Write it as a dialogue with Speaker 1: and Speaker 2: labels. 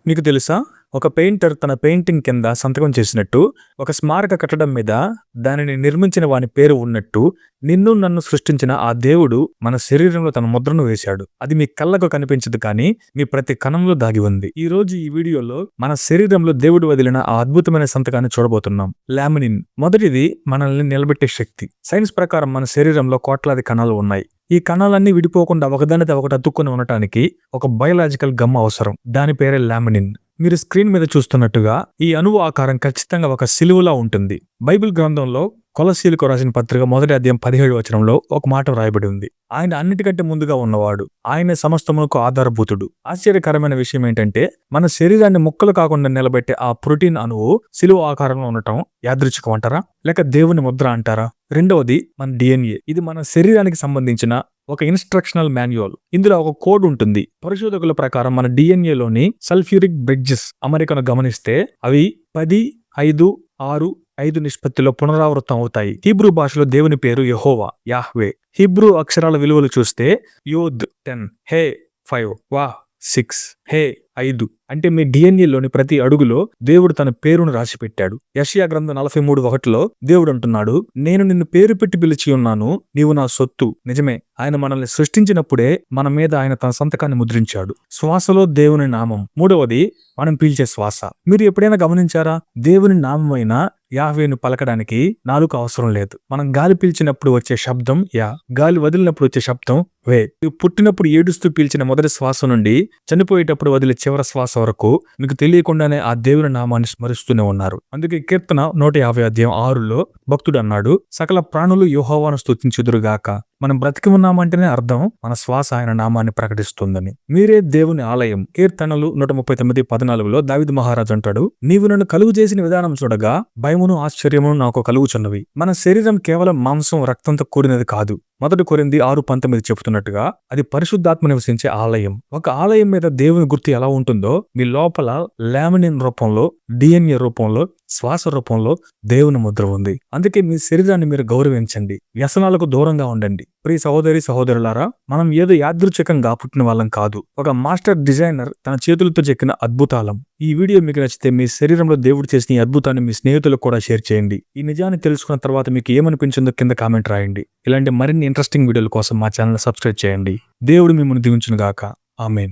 Speaker 1: మీకు తెలుసా? ఒక పెయింటర్ తన పెయింటింగ్ కింద సంతకం చేసినట్టు, ఒక స్మారక కట్టడం మీద దానిని నిర్మించిన వాని పేరు ఉన్నట్టు, నిన్ను నన్ను సృష్టించిన ఆ దేవుడు మన శరీరంలో తన ముద్రను వేశాడు. అది మీ కళ్ళకు కనిపించదు కానీ మీ ప్రతి కణంలో దాగి ఉంది. ఈ రోజు ఈ వీడియోలో మన శరీరంలో దేవుడు వదిలిన ఆ అద్భుతమైన సంతకాన్ని చూడబోతున్నాం. లామినిన్. మొదటిది మనల్ని నిలబెట్టే శక్తి. సైన్స్ ప్రకారం మన శరీరంలో కోట్లాది కణాలు ఉన్నాయి. ఈ కణాలన్నీ విడిపోకుండా ఒకదానితో ఒకటి అతుక్కుని ఉండటానికి ఒక బయోలాజికల్ గమ్ అవసరం. దాని పేరే లామినిన్. మీరు స్క్రీన్ మీద చూస్తున్నట్టుగా ఈ అణువు ఆకారం ఖచ్చితంగా ఒక సిలువలా ఉంటుంది. బైబిల్ గ్రంథంలో కొలస్సీలకు రాసిన పత్రిక 1వ అధ్యాయం 17వ వచనంలో ఒక మాట రాయబడి ఉంది. ఆయన అన్నిటికంటే ముందుగా ఉన్నవాడు, ఆయన సమస్తమునకు ఆధారభూతుడు. ఆశ్చర్యకరమైన విషయం ఏంటంటే, మన శరీరాన్ని ముక్కలు కాకుండా నిలబెట్టే ఆ ప్రోటీన్ అణువు సిలువ ఆకారంలో ఉండటం యాదృచ్ఛికం అంటారా, లేక దేవుని ముద్ర అంటారా? రెండవది మన డిఎన్ఏ. ఇది మన శరీరానికి సంబంధించిన ఒక ఇన్స్ట్రక్షనల్ మాన్యువల్. ఇందులో ఒక కోడ్ ఉంటుంది. పరిశోధకుల ప్రకారం మన డిఎన్ఏలోని సల్ఫ్యూరిక్ బ్రిడ్జెస్ అమరికను గమనిస్తే అవి 10:5:6:5 నిష్పత్తిలో పునరావృతం అవుతాయి. హీబ్రూ భాషలో దేవుని పేరు యెహోవా, యాహ్వే. హీబ్రూ అక్షరాల విలువలు చూస్తే యోద్ 10, హే 5, వా 6, హే 5 అంటే మీ డిఎన్ఏలోని ప్రతి అడుగులో దేవుడు తన పేరును రాసిపెట్టాడు. యెషయా గ్రంథం 43:1లో దేవుడు అంటున్నాడు, నేను నిన్ను పేరు పెట్టి పిలిచి ఉన్నాను, నీవు నా సొత్తు. నిజమే, ఆయన మనల్ని సృష్టించినప్పుడే మన మీద ఆయన తన సంతకాన్ని ముద్రించాడు. శ్వాసలో దేవుని నామం. మూడవది మనం పీల్చే శ్వాస. మీరు ఎప్పుడైనా గమనించారా? దేవుని నామమైన యాహ్వేను పలకడానికి నాలుక అవసరం లేదు. మనం గాలి పీల్చినప్పుడు వచ్చే శబ్దం యా, గాలి వదిలినప్పుడు వచ్చే శబ్దం వే. పుట్టినప్పుడు ఏడుస్తూ పీల్చిన మొదటి శ్వాస నుండి చనిపోయేటప్పుడు వదిలే చివరి శ్వాస వరకు మీకు తెలియకుండానే ఆ దేవుని నామాన్ని స్మరిస్తూనే ఉన్నారు. అందుకే కీర్తన 150:6లో భక్తుడు అన్నాడు, సకల ప్రాణులు యెహోవాను స్తుతించుదురుగాక. మనం బ్రతికి ఉన్నామంటేనే అర్థం మన శ్వాస ఆయన నామాన్ని ప్రకటిస్తుందని. మీరే దేవుని ఆలయం. కీర్తనలు 139:14లో దావీదు మహారాజు అంటాడు, నీవు నన్ను కలుగు చేసిన విధానం చూడగా భయమును ఆశ్చర్యమును నాకు కలుగుచున్నవి. మన శరీరం కేవలం మాంసం రక్తంతో కూడినది కాదు. 1 కొరింథీ 6:19 చెబుతున్నట్టుగా అది పరిశుద్ధాత్మ నివసించే ఆలయం. ఒక ఆలయం మీద దేవుని గుర్తు ఎలా ఉంటుందో మీ లోపల లామినిన్ రూపంలో, డిఎన్ఏ రూపంలో, శ్వాస రూపంలో దేవుని ముద్ర ఉంది. అందుకే మీ శరీరాన్ని మీరు గౌరవించండి, వ్యసనాలకు దూరంగా ఉండండి. ప్రియ సహోదరి సహోదరులారా, మనం ఏదో యాదృచ్ఛికంగా పుట్టిన వాళ్ళం కాదు. ఒక మాస్టర్ డిజైనర్ తన చేతులతో చెక్కిన అద్భుతాలం. ఈ వీడియో మీకు నచ్చితే మీ శరీరంలో దేవుడు చేసిన ఈ అద్భుతాన్ని మీ స్నేహితులకు కూడా షేర్ చేయండి. ఈ నిజాన్ని తెలుసుకున్న తర్వాత మీకు ఏమనిపించిందో కింద కామెంట్ రాయండి. ఇలాంటి మరిన్ని ఇంట్రెస్టింగ్ వీడియోల కోసం మా ఛానల్ సబ్స్క్రైబ్ చేయండి. దేవుడు మిమ్మల్ని దీవించును గాక. ఆమేన్.